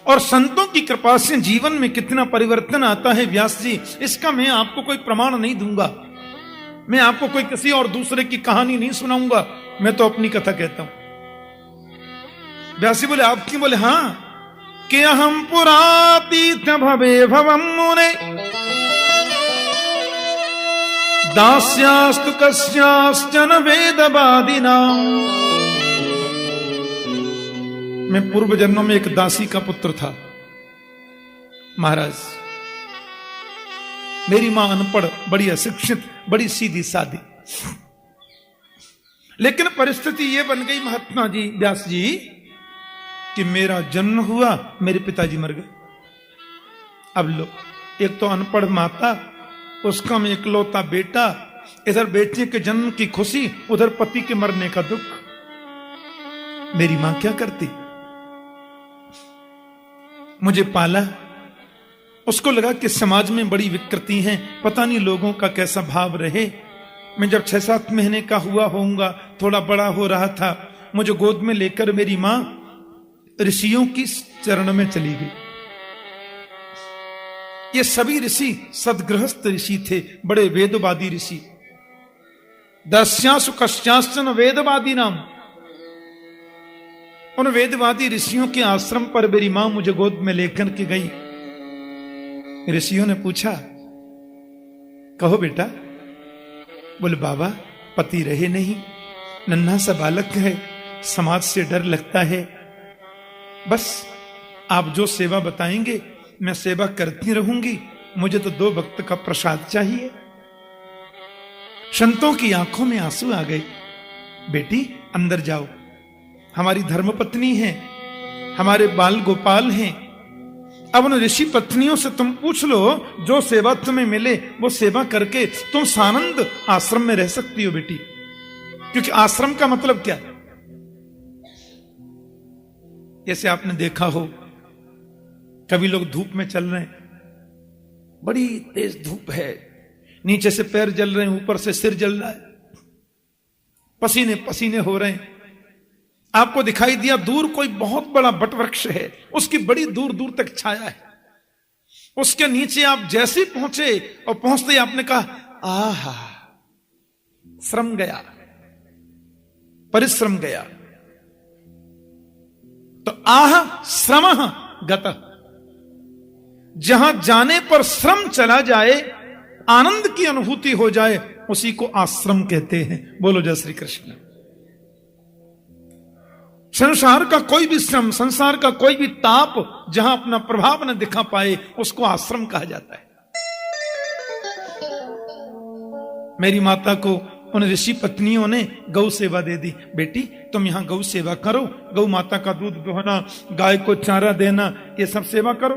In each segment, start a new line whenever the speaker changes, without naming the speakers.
और संतों की कृपा से जीवन में कितना परिवर्तन आता है व्यास जी, इसका मैं आपको कोई प्रमाण नहीं दूंगा। मैं आपको कोई किसी और दूसरे की कहानी नहीं सुनाऊंगा, मैं तो अपनी कथा कहता हूं। व्यास जी बोले आपकी? बोले हां, कि हम पुरातीत भवे भवम मुने दास्यास्तु कस्याश्चन वेदवादिनाम। मैं पूर्व जन्मों में एक दासी का पुत्र था महाराज। मेरी मां अनपढ़, बड़ी अशिक्षित, बड़ी सीधी सादी, लेकिन परिस्थिति यह बन गई महात्मा जी, व्यास जी, कि मेरा जन्म हुआ, मेरे पिताजी मर गए। अब लो, एक तो अनपढ़ माता, उसका में इकलौता बेटा, इधर बेटे के जन्म की खुशी, उधर पति के मरने का दुख। मेरी मां क्या करती? मुझे पाला। उसको लगा कि समाज में बड़ी विकृति है, पता नहीं लोगों का कैसा भाव रहे। मैं जब 6-7 महीने का हुआ होऊंगा, थोड़ा बड़ा हो रहा था, मुझे गोद में लेकर मेरी मां ऋषियों की चरण में चली गई। ये सभी ऋषि सदगृहस्थ ऋषि थे, बड़े वेदवादी ऋषि। दस्यासु कश्याश्चन वेदवादी नाम। उन वेदवादी ऋषियों के आश्रम पर मेरी मां मुझे गोद में लेकर के गई। ऋषियों ने पूछा, कहो बेटा। बोले बाबा, पति रहे नहीं, नन्हा सा बालक है, समाज से डर लगता है, बस आप जो सेवा बताएंगे मैं सेवा करती रहूंगी, मुझे तो 2 वक्त का प्रसाद चाहिए। संतों की आंखों में आंसू आ गए। बेटी अंदर जाओ, हमारी धर्मपत्नी है, हमारे बाल गोपाल हैं। अब उन ऋषि पत्नियों से तुम पूछ लो, जो सेवा तुम्हें मिले वो सेवा करके तुम सानंद आश्रम में रह सकती हो बेटी। क्योंकि आश्रम का मतलब क्या? जैसे आपने देखा हो, कभी लोग धूप में चल रहे हैं, बड़ी तेज धूप है, नीचे से पैर जल रहे हैं, ऊपर से सिर जल रहा है, पसीने पसीने हो रहे हैं। आपको दिखाई दिया दूर कोई बहुत बड़ा वटवृक्ष है, उसकी बड़ी दूर दूर तक छाया है, उसके नीचे आप जैसे पहुंचे और पहुंचते ही आपने कहा आहा, श्रम गया, परिश्रम गया। तो आह श्रमः गतः, जहां जाने पर श्रम चला जाए, आनंद की अनुभूति हो जाए, उसी को आश्रम कहते हैं। बोलो जय श्री कृष्ण। संसार का कोई भी श्रम, संसार का कोई भी ताप जहां अपना प्रभाव न दिखा पाए, उसको आश्रम कहा जाता है। मेरी माता को उन ऋषि पत्नियों ने गौ सेवा दे दी। बेटी तुम यहां गौ सेवा करो, गौ माता का दूध दोहना, गाय को चारा देना, ये सब सेवा करो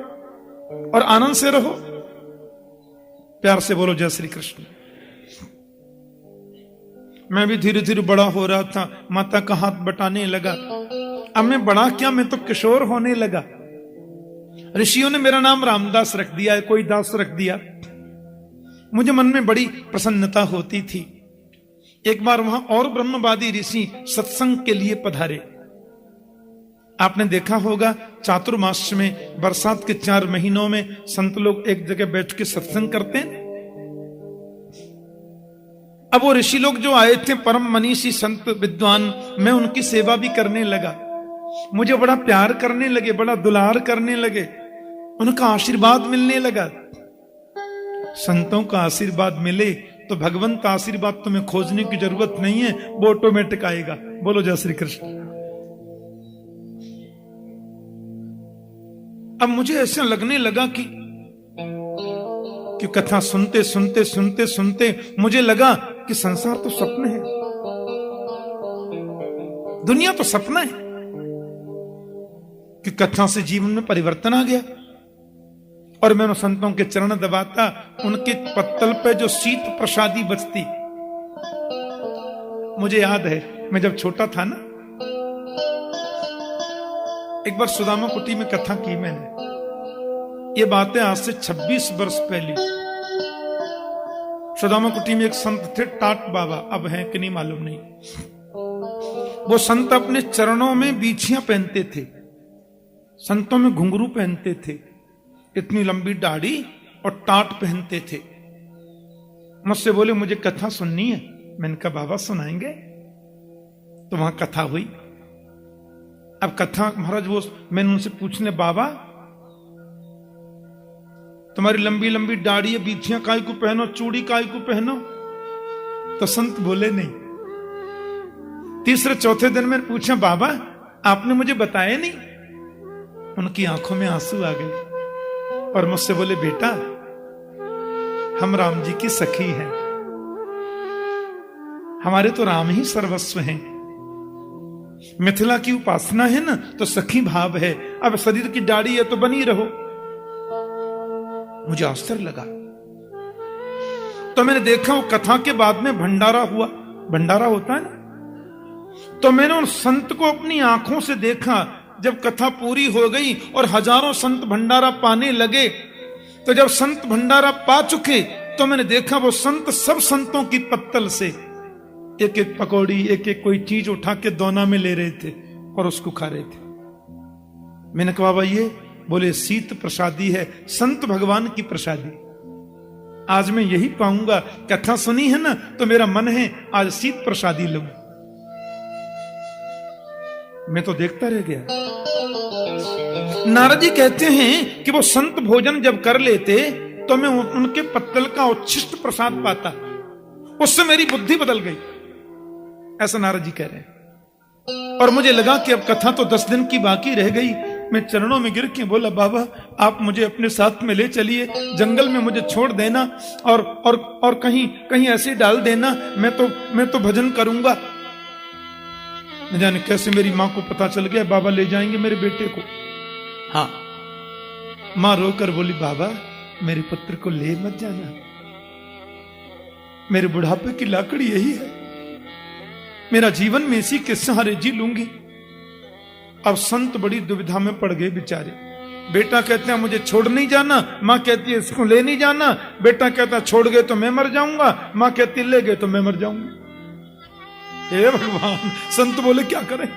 और आनंद से रहो। प्यार से बोलो जय श्री कृष्ण। मैं भी धीरे धीरे बड़ा हो रहा था, माता का हाथ बटाने लगा। अब मैं बड़ा क्या, मैं तो किशोर होने लगा। ऋषियों ने मेरा नाम रामदास रख दिया है, कोई दास रख दिया। मुझे मन में बड़ी प्रसन्नता होती थी। एक बार वहां और ब्रह्मवादी ऋषि सत्संग के लिए पधारे। आपने देखा होगा चातुर्मास में, बरसात के 4 महीनों में संत लोग एक जगह बैठ के सत्संग करते हैं। अब वो ऋषि लोग जो आए थे, परम मनीषी संत विद्वान, मैं उनकी सेवा भी करने लगा। मुझे बड़ा प्यार करने लगे, बड़ा दुलार करने लगे, उनका आशीर्वाद मिलने लगा। संतों का आशीर्वाद मिले तो भगवंत आशीर्वाद तुम्हें खोजने की जरूरत नहीं है, वो ऑटोमेटिक आएगा। बोलो जय श्री कृष्ण। अब मुझे ऐसा लगने लगा कि कथा सुनते सुनते सुनते सुनते मुझे लगा कि संसार तो स्वप्न है, दुनिया तो सपना है। कि कथा से जीवन में परिवर्तन आ गया और मैंने संतों के चरण दबाता, उनके पत्तल पे जो शीत प्रसादी बचती। मुझे याद है मैं जब छोटा था ना, एक बार सुदामा कुटी में कथा की मैंने। ये बातें आज से 26 वर्ष पहले। सुदामा कुटी में एक संत थे, टाट बाबा, अब हैं कि नहीं मालूम नहीं। वो संत अपने चरणों में बीछियां पहनते थे संतों में घुंघरू पहनते थे, इतनी लंबी दाढ़ी और टाट पहनते थे। मुझसे बोले मुझे कथा सुननी है। मैंने कहा बाबा सुनाएंगे। तो वहां कथा हुई। अब कथा महाराज वो मैंने उनसे पूछने, बाबा तुम्हारी लंबी लंबी दाढ़ी है, बीथियां काय को पहनो, चूड़ी काय को पहनो? तो संत बोले नहीं। तीसरे चौथे दिन मैंने पूछा, बाबा आपने मुझे बताया नहीं? उनकी आंखों में आंसू आ गए और मुझसे बोले, बेटा हम राम जी की सखी हैं, हमारे तो राम ही सर्वस्व हैं। मिथिला की उपासना है ना, तो सखी भाव है। अब शरीर की दाढ़ी है तो बनी रहो। मुझे आश्चर्य लगा। तो मैंने देखा वो कथा के बाद में भंडारा हुआ। भंडारा होता है ना, तो मैंने उन संत को अपनी आंखों से देखा। जब कथा पूरी हो गई और हजारों संत भंडारा पाने लगे, तो जब संत भंडारा पा चुके तो मैंने देखा वो संत सब संतों की पत्तल से एक एक पकौड़ी, एक एक कोई चीज उठा के दोना में ले रहे थे और उसको खा रहे थे। मैंने कहा बाबा ये? बोले शीत प्रसादी है, संत भगवान की प्रसादी। आज मैं यही पाऊंगा। कथा सुनी है ना, तो मेरा मन है आज शीत प्रसादी लूं। मैं तो देखता रह गया। नारद जी कहते हैं कि वो संत भोजन जब कर लेते तो मैं उनके पत्तल का उच्छिष्ट प्रसाद पाता, उससे मेरी बुद्धि बदल गई। ऐसा नारद जी कह रहे हैं। और मुझे लगा कि अब कथा तो 10 दिन की बाकी रह गई। मैं चरणों में गिर के बोला, बाबा आप मुझे अपने साथ में ले चलिए, जंगल में मुझे छोड़ देना और कहीं कहीं ऐसे डाल देना, मैं तो भजन करूंगा। न जाने कैसे मेरी मां को पता चल गया, बाबा ले जाएंगे मेरे बेटे को। हाँ, मां रोकर बोली, बाबा मेरे पुत्र को ले मत जाना, मेरे बुढ़ापे की लाकड़ी यही है, मेरा जीवन में इसी के सहारे जी लूंगी। अब संत बड़ी दुविधा में पड़ गए बेचारे। बेटा कहते हैं मुझे छोड़ नहीं जाना, मां कहती है इसको ले नहीं जाना। बेटा कहता छोड़ गए तो मैं मर जाऊंगा, मां कहती ले गए तो मैं मर जाऊंगा। हे भगवान, संत बोले क्या करें?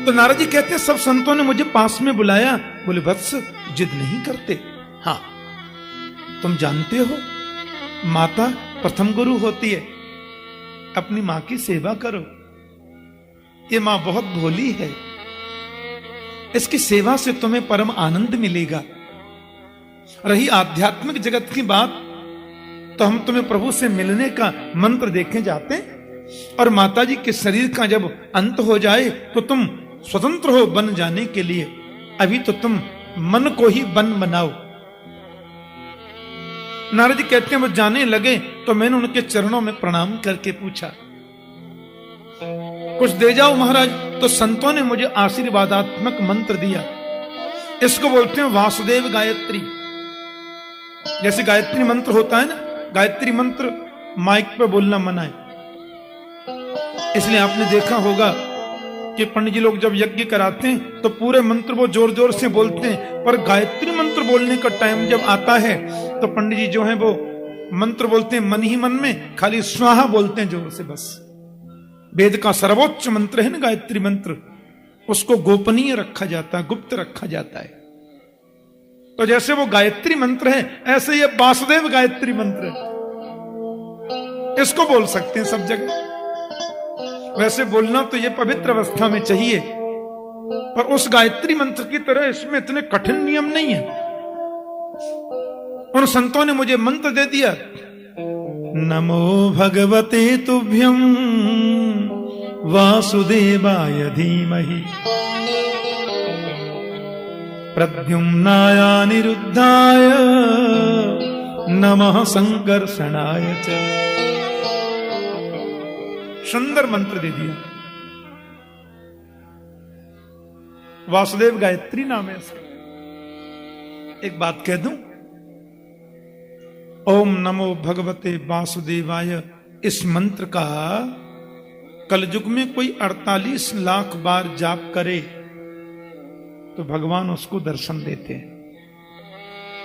तो नारद जी कहते हैं सब संतों ने मुझे पास में बुलाया। बोले वत्स जिद नहीं करते। हाँ, तुम जानते हो माता प्रथम गुरु होती है, अपनी मां की सेवा करो। ये मां बहुत भोली है, इसकी सेवा से तुम्हें परम आनंद मिलेगा। रही आध्यात्मिक जगत की बात, तो हम तुम्हें प्रभु से मिलने का मंत्र देखने जाते हैं, और माता जी के शरीर का जब अंत हो जाए तो तुम स्वतंत्र हो बन जाने के लिए। अभी तो तुम मन को ही बन बनाओ। नारद जी कहते हैं वो जाने लगे तो मैंने उनके चरणों में प्रणाम करके पूछा, कुछ दे जाओ महाराज। तो संतों ने मुझे आशीर्वादात्मक मंत्र दिया। इसको बोलते हैं वासुदेव गायत्री। जैसे गायत्री मंत्र होता है ना, गायत्री मंत्र माइक पे बोलना मना है, इसलिए आपने देखा होगा कि पंडित जी लोग जब यज्ञ कराते हैं तो पूरे मंत्र वो जोर जोर से बोलते हैं, पर गायत्री मंत्र बोलने का टाइम जब आता है तो पंडित जी जो है वो मंत्र बोलते हैं मन ही मन में, खाली स्वाहा बोलते हैं जोर से बस। वेद का सर्वोच्च मंत्र है ना गायत्री मंत्र, उसको गोपनीय रखा जाता है, गुप्त रखा जाता है। तो जैसे वो गायत्री मंत्र है, ऐसे ये वासुदेव गायत्री मंत्र है, इसको बोल सकते हैं सब जगह। वैसे बोलना तो ये पवित्र अवस्था में चाहिए, पर उस गायत्री मंत्र की तरह इसमें इतने कठिन नियम नहीं है। उन संतों ने मुझे मंत्र दे दिया, नमो भगवते तुभ्यं वासुदेवाय धीमहि प्रद्युम्नाय अनिरुद्धाय नमः संकर्षणाय च। सुंदर मंत्र दे दिया। वासुदेव गायत्री नाम है इसका। एक बात कह दूं, ओम नमो भगवते वासुदेवाय, इस मंत्र का कलयुग में कोई 48 लाख बार जाप करे तो भगवान उसको दर्शन देते हैं।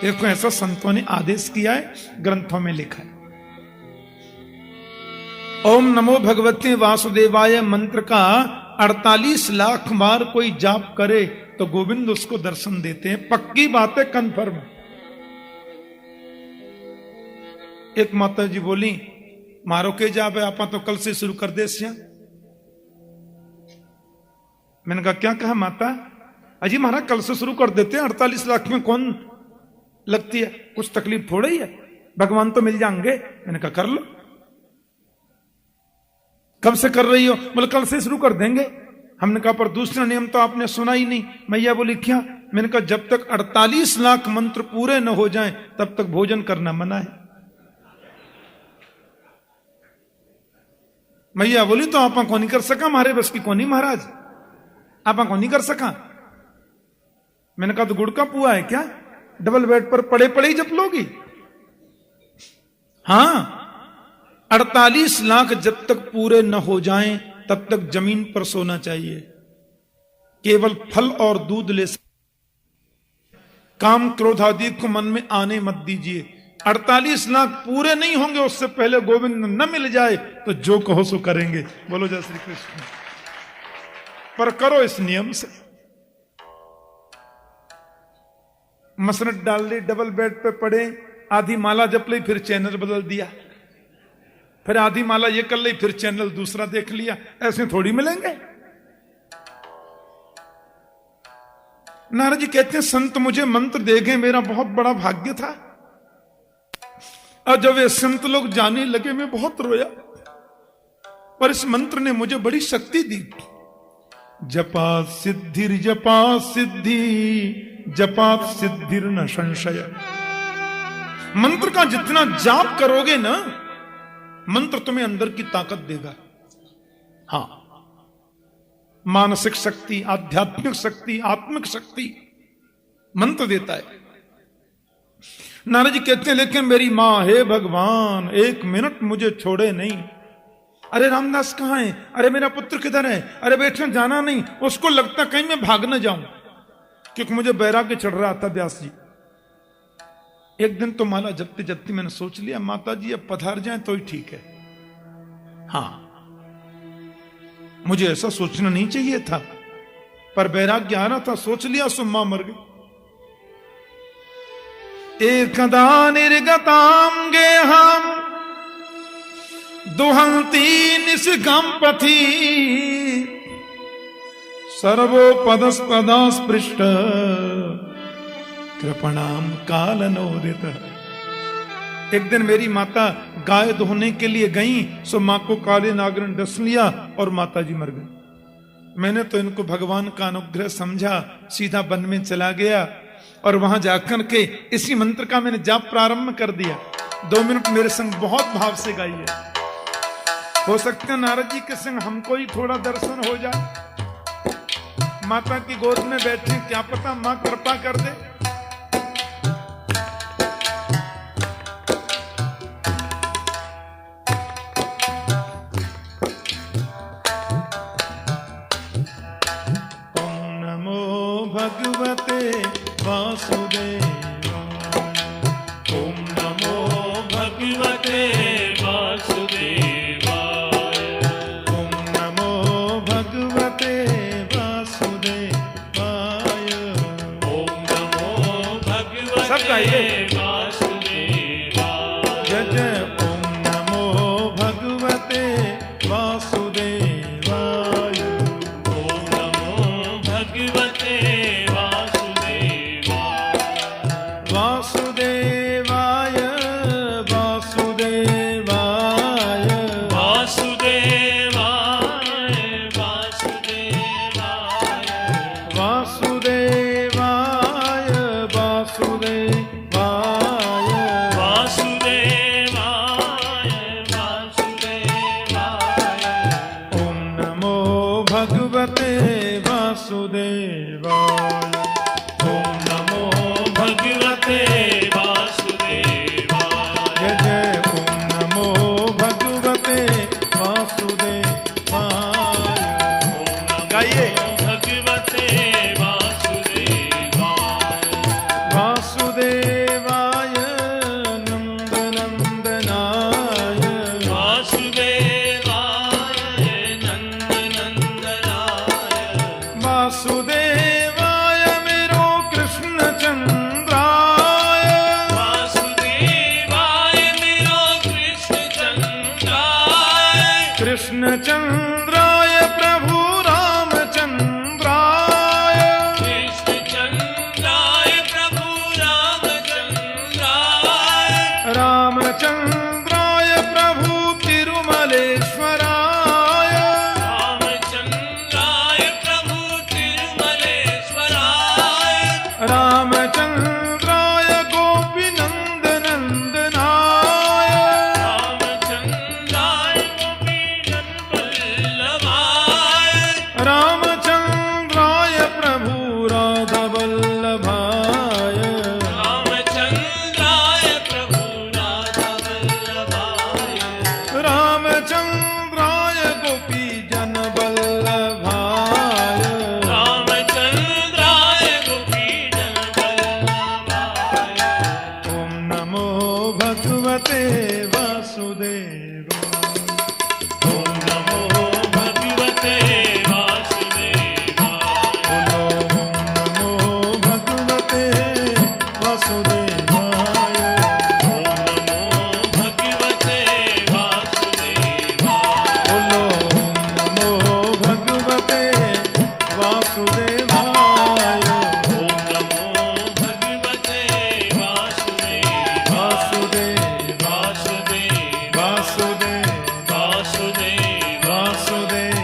देखो ऐसा संतों ने आदेश किया है, ग्रंथों में लिखा है। ओम नमो भगवते वासुदेवाय मंत्र का 48 लाख बार कोई जाप करे तो गोविंद उसको दर्शन देते हैं। पक्की बात है, कन्फर्म। एक माता जी बोली, मारो के जाप है आप तो कल से शुरू कर दे सिया। मैंने कहा क्या कहा माता? अजी महाराज कल से शुरू कर देते हैं, 48 लाख में कौन लगती है, कुछ तकलीफ थोड़ा ही है, भगवान तो मिल जाएंगे। मैंने कहा कर लो। कब से कर रही हो? बोले कल से शुरू कर देंगे। हमने कहा पर दूसरा नियम तो आपने सुना ही नहीं। मैया बोली क्या? मैंने कहा जब तक 48 लाख मंत्र पूरे न हो जाएं तब तक भोजन करना मना है। मैया बोली तो आप को नहीं कर सका, हमारे बस की कौन ही महाराज, आप को नहीं कर सका। मैंने कहा तो गुड़ का पुआ है क्या, डबल बेड पर पड़े पड़े ही जप लोगी? हां, 48 लाख जब तक पूरे न हो जाएं तब तक जमीन पर सोना चाहिए, केवल फल और दूध ले। काम क्रोध आदि को मन में आने मत दीजिए। 48 लाख पूरे नहीं होंगे उससे पहले गोविंद न मिल जाए तो जो कहो सो करेंगे। बोलो जय श्री कृष्ण। पर करो इस नियम से। मसरत डाल ली, डबल बेड पे पड़े, आधी माला जप ली, फिर चैनल बदल दिया, फिर आधी माला ये कर ली, फिर चैनल दूसरा देख लिया। ऐसे थोड़ी मिलेंगे। नारद जी कहते हैं संत मुझे मंत्र दे गए, मेरा बहुत बड़ा भाग्य था। और जब ये संत लोग जाने लगे मैं बहुत रोया, पर इस मंत्र ने मुझे बड़ी शक्ति दी। जपा सिद्धिर जपा सिद्धि, जपा सिद्धिर न संशय। मंत्र का जितना जाप करोगे ना, मंत्र तुम्हें अंदर की ताकत देगा। हां, मानसिक शक्ति, आध्यात्मिक शक्ति, आत्मिक शक्ति मंत्र देता है। नारद जी कहते हैं लेकिन मेरी मां, हे भगवान एक मिनट मुझे छोड़े नहीं। अरे रामदास कहां है, अरे मेरा पुत्र किधर है, अरे बेटा जाना नहीं। उसको लगता कहीं मैं भाग न जाऊं, क्योंकि मुझे बैराग्य चढ़ रहा था। व्यास जी एक दिन तो माला जपते जपते मैंने सोच लिया माता जी अब पधार जाए तो ही ठीक है। हां, मुझे ऐसा सोचना नहीं चाहिए था, पर बैराग्य आ रहा था, सोच लिया सो मां मर गई। एकदा निर्गताम गेहम दुहंती निष्गम पथि, सर्वोपदस्पदा स्पृष्ट कृपणाम कालनोदित। एक दिन मेरी माता गाय धोने के लिए गई, सो मां को काले नाग ने डस लिया और माता जी मर गई। मैंने तो इनको भगवान का अनुग्रह समझा, सीधा वन में चला गया और वहां जाकर के इसी मंत्र का मैंने जाप प्रारंभ कर दिया। 2 मिनट मेरे संग बहुत भाव से गाइए। हो सकता है नारद जी के संग हमको ही थोड़ा दर्शन हो जाए। माता की गोद में बैठे, क्या पता मां कृपा कर दे। भगवते वासुदेवाय,
ओम नमो भगवते वासुदेवाय,
ओम नमो भगवते वासुदेवाय,
ओम नमो भगवते
सब गाइए।
वासुदेवाय,
जय जय ओम नमो भगवते वासुदेवाय,
ओम नमो भगवते
वासुदेवाय, वासुदेवाय,
वासुदेवाय, वासुदेवाय,
वासुदेवाय, वासुदेवाय,
वासुदेवाय, वासुदेवाय,
ओम नमो भगवते वासुदेवाय,
ओम नमो भगवते वासुदेवाय,
जय जय ओम नमो भगवते वासुदेवाय। गाइए।
भगवते वासुदेवाय,
वासुदेवाय नंदनंदनाय,
वासुदेवाय नंदनंदनाय,
कृष्णचंद्राय प्रभु रामचंद्राय,
कृष्णचंद्राय प्रभु रामचंद्राय,
रामचंद्राय प्रभु तिरुमलेश्वराय,
रामचंद्राय प्रभु तिरुमलेश्वराय,
रामचंद्राय गोपीनंदनंदनाय,
रामचंद्राय गोपीनंदनवल्लभाय,
रामचंद्राय प्रभु राधावल्लभाय,
रामचंद्राय प्रभु राधावल्लभाय,
रामचंद्राय गोपीजनवल्लभाय,
रामचंद्राय गोपीजनवल्लभाय।
ओम नमो भगवते वासुदेवाय।
ओम नमो भगवते वासुदेवाय।
बोलो ओम नमो भगवते वासुदेवाय।
ओम नमो भगवते वासुदेवाय।
बोलो ओम नमो भगवते वासुदेवाय।
ओम नमो भगवते वासुदेवाय।
वासुदेव
वासुदेव
वासुदेव
वासुदेव
वासुदेव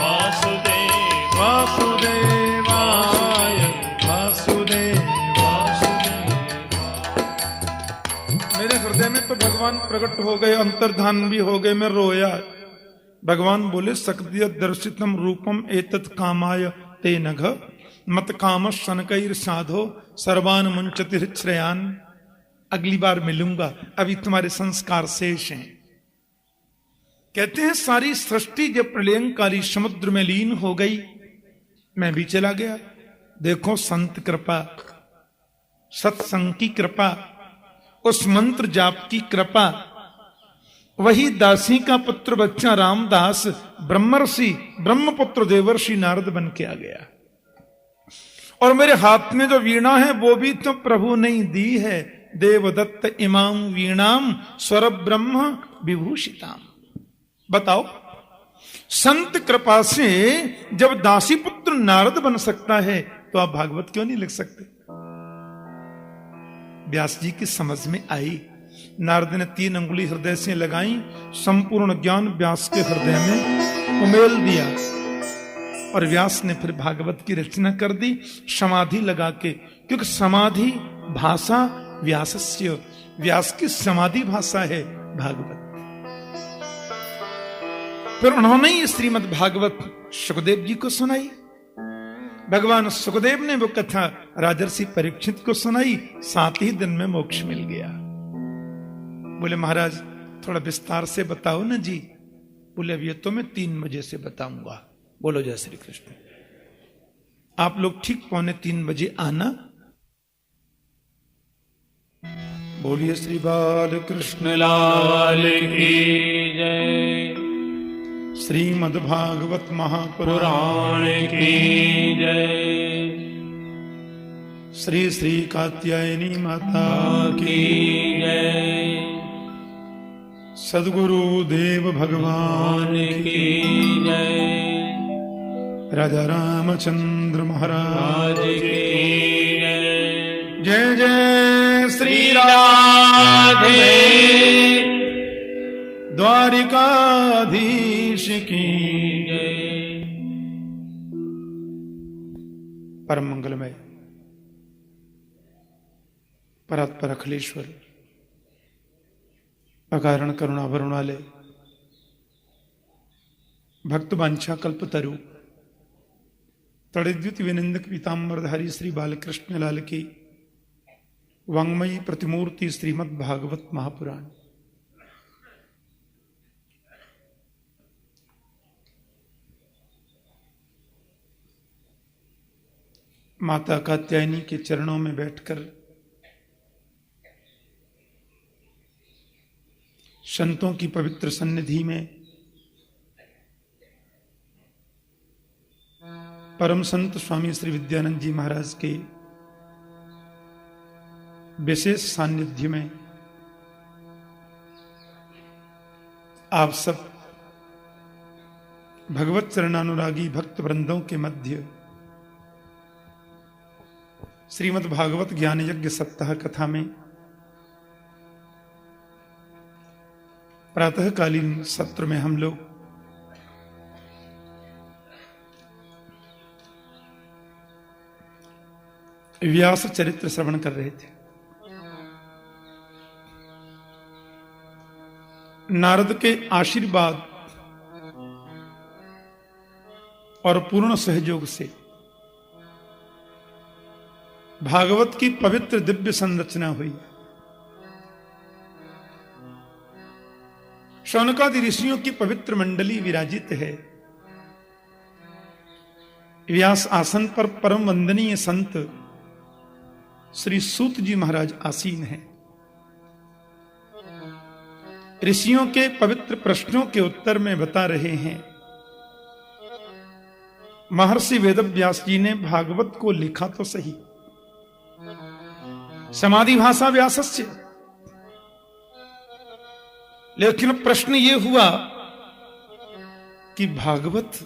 वासुदेव
वासुदेवाय वासुदेव। मेरे हृदय में तो भगवान प्रकट हो गए, अंतर्धान भी हो गए, मैं रोया। भगवान बोले सक्रिय दर्शितम रूपम एतत् कामाय ते नघ मत काम शनकैर साधो सर्वान मुंचति श्रेयान। अगली बार मिलूंगा, अभी तुम्हारे संस्कार शेष हैं। कहते हैं सारी सृष्टि जब प्रलयंकारी समुद्र में लीन हो गई, मैं भी चला गया। देखो संत कृपा, सत्संग की कृपा, उस मंत्र जाप की कृपा। वही दासी का पुत्र बच्चा रामदास ब्रह्मर्षि ब्रह्मपुत्र देवर्षि नारद बन के आ गया। और मेरे हाथ में जो वीणा है वो भी तो प्रभु ने ही दी है। देवदत्त इमाम वीणाम स्वर ब्रह्म विभूषिताम। बताओ, संत कृपा से जब दासी पुत्र नारद बन सकता है तो आप भागवत क्यों नहीं लिख सकते? व्यास जी की समझ में आई। नारद ने 3 अंगुली हृदय से लगाई, संपूर्ण ज्ञान व्यास के हृदय में उमेल दिया और व्यास ने फिर भागवत की रचना कर दी समाधि लगा के। क्योंकि समाधि भाषा व्यासस्य, व्यास की समाधि भाषा है भागवत। फिर उन्होंने ये श्रीमद् भागवत सुखदेव जी को सुनाई। भगवान सुखदेव ने वो कथा राजर्षि परीक्षित को सुनाई, 7 ही दिन में मोक्ष मिल गया। बोले महाराज थोड़ा विस्तार से बताओ ना जी। बोले अब ये तो मैं 3 बजे से बताऊंगा। बोलो जय श्री कृष्ण। आप लोग ठीक 2:45 बजे आना। बोलिए श्री बाल कृष्ण
लाल की जय।
श्रीमद् भागवत महापुराण
पुराण की जय।
श्री श्री कात्यायनी माता
की जय।
सद्गुरु देव भगवान
की जय।
राजा रामचंद्र महाराज
की जय।
जय जय श्री
राधे
द्वारिकाधीश की
जय।
परम मंगलमय परात्पर अखिलेश्वर अकारण करुणा वरुणालय भक्त वांछा कल्पतरु तड़िद्युत विनिंदक पीताम्बरधारी श्री बालकृष्ण लाल की वांग्मयी प्रतिमूर्ति श्रीमद् भागवत महापुराण। माता कात्यायनी के चरणों में बैठकर संतों की पवित्र सन्निधि में परम संत स्वामी श्री विद्यानंद जी महाराज के विशेष सानिध्य में आप सब भगवत चरणानुरागी भक्त वृंदों के मध्य श्रीमद् भागवत ज्ञान यज्ञ सप्ताह कथा में प्रातःकालीन सत्र में हम लोग व्यास चरित्र श्रवण कर रहे थे। नारद के आशीर्वाद और पूर्ण सहयोग से भागवत की पवित्र दिव्य संरचना हुई। शौनकादि ऋषियों की पवित्र मंडली विराजित है। व्यास आसन पर परम वंदनीय संत श्री सूत जी महाराज आसीन हैं। ऋषियों के पवित्र प्रश्नों के उत्तर में बता रहे हैं। महर्षि वेदव्यास जी ने भागवत को लिखा तो सही, समाधि भाषा व्यासस्य, लेकिन प्रश्न ये हुआ कि भागवत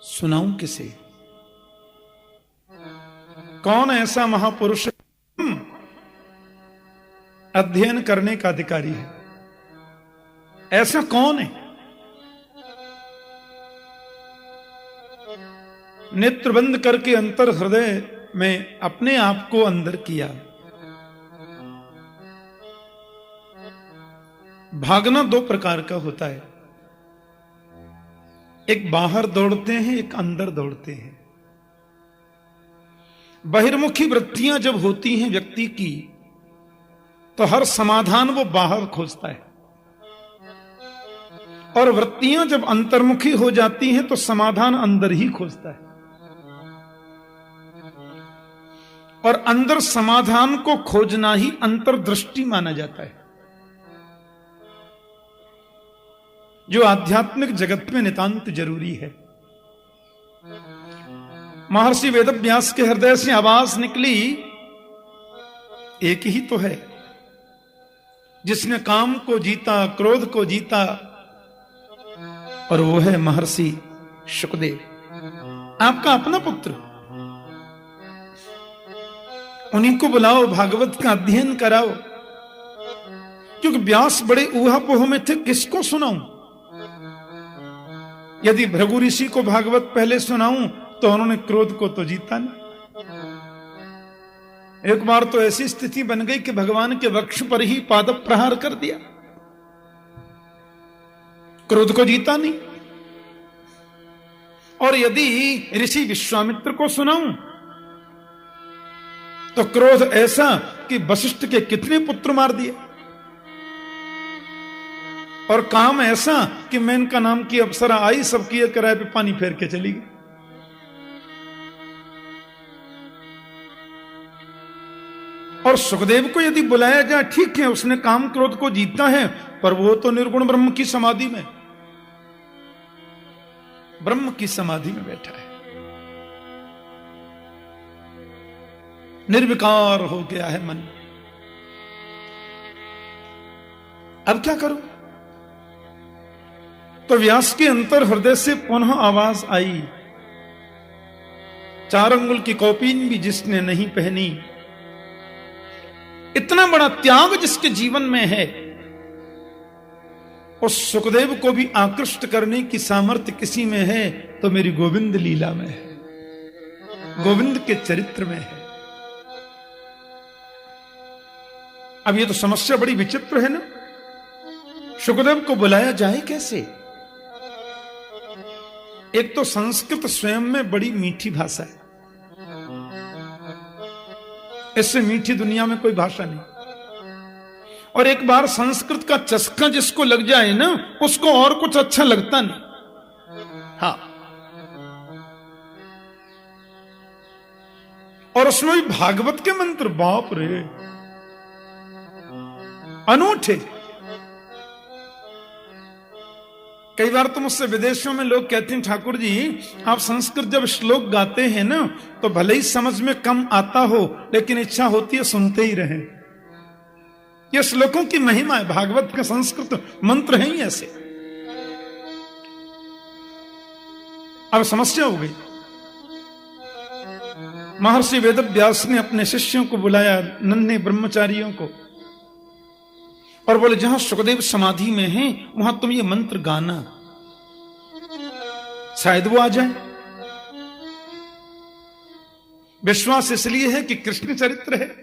सुनाऊं किसे? कौन ऐसा महापुरुष अध्ययन करने का अधिकारी है? ऐसा कौन है? नेत्र बंद करके अंतर हृदय में अपने आप को अंदर किया। भागना दो प्रकार का होता है, एक बाहर दौड़ते हैं, एक अंदर दौड़ते हैं। बहिर्मुखी वृत्तियां जब होती हैं व्यक्ति की, तो हर समाधान वो बाहर खोजता है, और वृत्तियां जब अंतर्मुखी हो जाती हैं तो समाधान अंदर ही खोजता है। और अंदर समाधान को खोजना ही अंतर्दृष्टि माना जाता है, जो आध्यात्मिक जगत में नितांत जरूरी है। महर्षि वेदव्यास के हृदय से आवाज निकली, एक ही तो है जिसने काम को जीता, क्रोध को जीता, और वो है महर्षि शुकदेव, आपका अपना पुत्र। उन्हीं को बुलाओ, भागवत का अध्ययन कराओ। क्योंकि व्यास बड़े ऊहापोह में थे, किसको सुनाऊं? यदि भृगु ऋषि को भागवत पहले सुनाऊं तो उन्होंने क्रोध को तो जीता नहीं। एक बार तो ऐसी स्थिति बन गई कि भगवान के वक्ष पर ही पाद प्रहार कर दिया, क्रोध को जीता नहीं। और यदि ऋषि विश्वामित्र को सुनाऊं तो क्रोध ऐसा कि वशिष्ठ के कितने पुत्र मार दिए, और काम ऐसा कि मेनका नाम की अप्सरा आई, सबकी किराए पे पानी फेर के चली गई। और सुखदेव को यदि बुलाया जाए, ठीक है उसने काम क्रोध को जीता है, पर वो तो निर्गुण ब्रह्म की समाधि में, ब्रह्म की समाधि में बैठा है, निर्विकार हो गया है मन। अब क्या करूं? तो व्यास के अंतर हृदय से पुनः आवाज आई, 4 अंगुल की कौपीन भी जिसने नहीं पहनी, इतना बड़ा त्याग जिसके जीवन में है, उस सुखदेव को भी आकृष्ट करने की सामर्थ्य किसी में है तो मेरी गोविंद लीला में है, गोविंद के चरित्र में है। अब ये तो समस्या बड़ी विचित्र है ना, सुखदेव को बुलाया जाए कैसे? एक तो संस्कृत स्वयं में बड़ी मीठी भाषा है, इससे मीठी दुनिया में कोई भाषा नहीं। और एक बार संस्कृत का चस्का जिसको लग जाए ना, उसको और कुछ अच्छा लगता नहीं। हाँ, और उसमें भी भागवत के मंत्र, बाप रे, अनूठे। कई बार तो मुझसे विदेशों में लोग कहते हैं, ठाकुर जी आप संस्कृत जब श्लोक गाते हैं ना, तो भले ही समझ में कम आता हो, लेकिन इच्छा होती है सुनते ही रहें। ये श्लोकों की महिमा है, भागवत का संस्कृत मंत्र है ही ऐसे। अब समस्या हो गई। महर्षि वेदव्यास ने अपने शिष्यों को बुलाया, नन्हे ब्रह्मचारियों को, और बोले जहां सुखदेव समाधि में हैं वहां तुम ये मंत्र गाना, शायद वो आ जाए। विश्वास इसलिए है कि कृष्ण चरित्र है,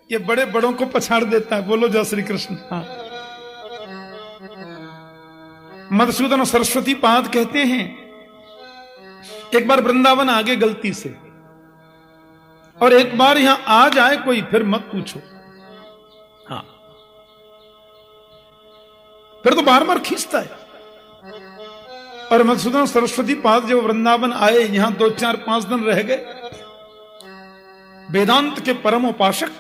ये बड़े बड़ों को पछाड़ देता है। बोलो जय श्री कृष्ण। हाँ, मधुसूदन और सरस्वती पाद कहते हैं एक बार वृंदावन आ गए गलती से, और एक बार यहां आ जाए कोई फिर मत पूछो। हाँ, फिर तो बार बार खींचता है। और मधुसूदन सरस्वती पाद जब वृंदावन आए, यहां 2, 4, 5 दिन रह गए, वेदांत के परम उपासक।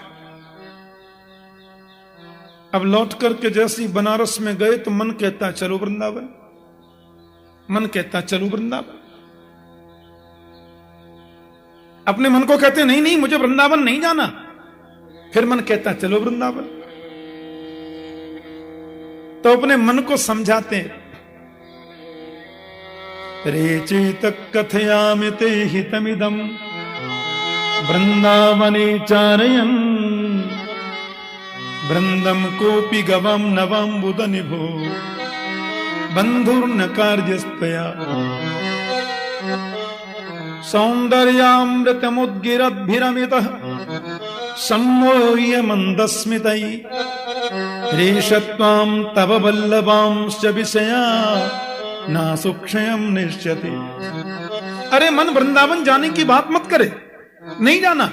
अब लौट करके जैसे बनारस में गए तो मन कहता चलो वृंदावन, मन कहता चलो वृंदावन। अपने मन को कहते नहीं नहीं मुझे वृंदावन नहीं जाना, फिर मन कहता चलो वृंदावन। तो अपने मन को समझाते रेचेत कथयामि ते हितमिदं वृंदावने चारयन् वृंदम कोपि गवम नवम बुध निभो बंधुर्न कार्यस्तया सौंदर्यामृतमुद्गिरद्भिरमितः सम्मोह्य मंदस्मितै रेषत्वां तव वल्लभांश्च विषया ना सुक्षयम निश्चते। अरे मन वृंदावन जाने की बात मत करे, नहीं जाना।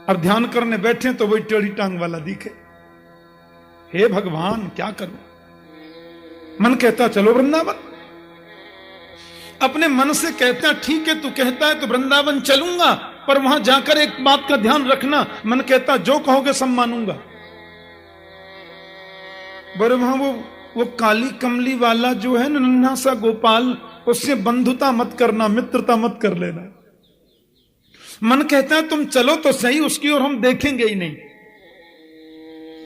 अब ध्यान करने बैठे तो वही टेढ़ी टांग वाला दिखे। हे भगवान क्या करूं? मन कहता चलो वृंदावन, अपने मन से कहता ठीक है तू कहता है तो वृंदावन चलूंगा, पर वहां जाकर एक बात का ध्यान रखना। मन कहता जो कहोगे सब मानूंगा। बड़े वहां वो काली कमली वाला जो है ना, नन्हा सा गोपाल, उससे बंधुता मत करना, मित्रता मत कर लेना। मन कहता है तुम चलो तो सही, उसकी ओर हम देखेंगे ही नहीं।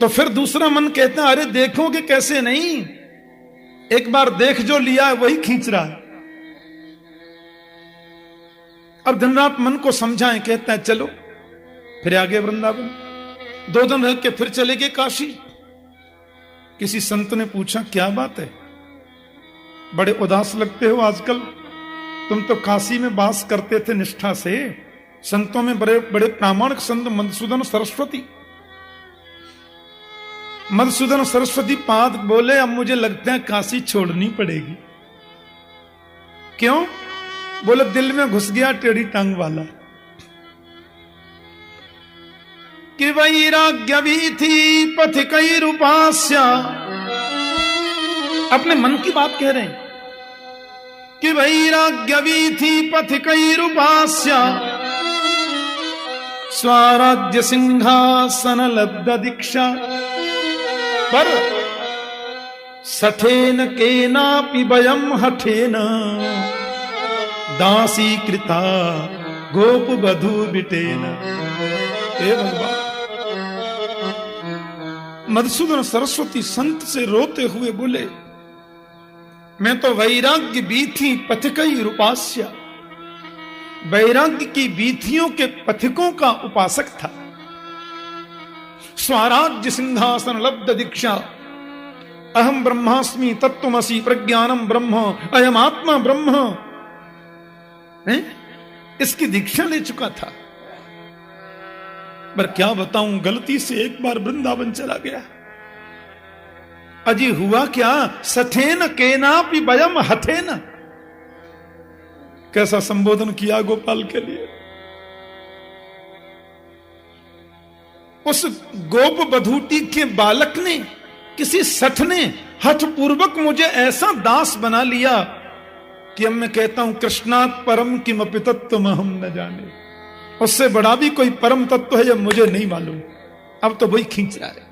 तो फिर दूसरा मन कहता है अरे देखोगे कैसे नहीं, एक बार देख जो लिया है वही खींच रहा है। अब दिन रात मन को समझाएं, कहता है चलो। फिर आगे वृंदावन 2 दिन रह के फिर चले गए काशी। किसी संत ने पूछा क्या बात है, बड़े उदास लगते हो आजकल, तुम तो काशी में वास करते थे निष्ठा से। संतों में बड़े बड़े प्रामाणिक संत मधुसूदन सरस्वती। मधुसूदन सरस्वती पाद बोले अब मुझे लगता है काशी छोड़नी पड़ेगी। क्यों? बोले दिल में घुस गया टेढ़ी टांग वाला कि वैराग्य भी थी पथिकैरुपास्य। अपने मन की बात कह रहे हैं कि वैराग्य भी थी पथिकैरुपास्य स्वराज्य सिंहासन लब्ध दीक्षा पर सठेन केनापि वयम हठेन दासी कृता गोप बधू बिटेन। हे भगवान, मधुसूदन सरस्वती संत से रोते हुए बोले मैं तो वैराग्य बीथी पथिकई रूपास्य, वैराग्य की बीथियों के पथिकों का उपासक था। स्वराज्य सिंहासन लब्ध दीक्षा अहम ब्रह्मास्मि तत्त्वमसि प्रज्ञानम ब्रह्म अयम आत्मा ब्रह्म, इसकी दीक्षा ले चुका था। पर क्या बताऊं, गलती से एक बार वृंदावन चला गया। अजी हुआ क्या, सठेन केनापि वयम हठेन। कैसा संबोधन किया गोपाल के लिए। उस गोप बधूटी के बालक ने, किसी सठ ने हठ पूर्वक मुझे ऐसा दास बना लिया कि अब मैं कहता हूं कृष्णात् परम किमपि तत्त्वम् अहम् न जाने। उससे बड़ा भी कोई परम तत्व है ये मुझे नहीं मालूम। अब तो वही खींच रहा है।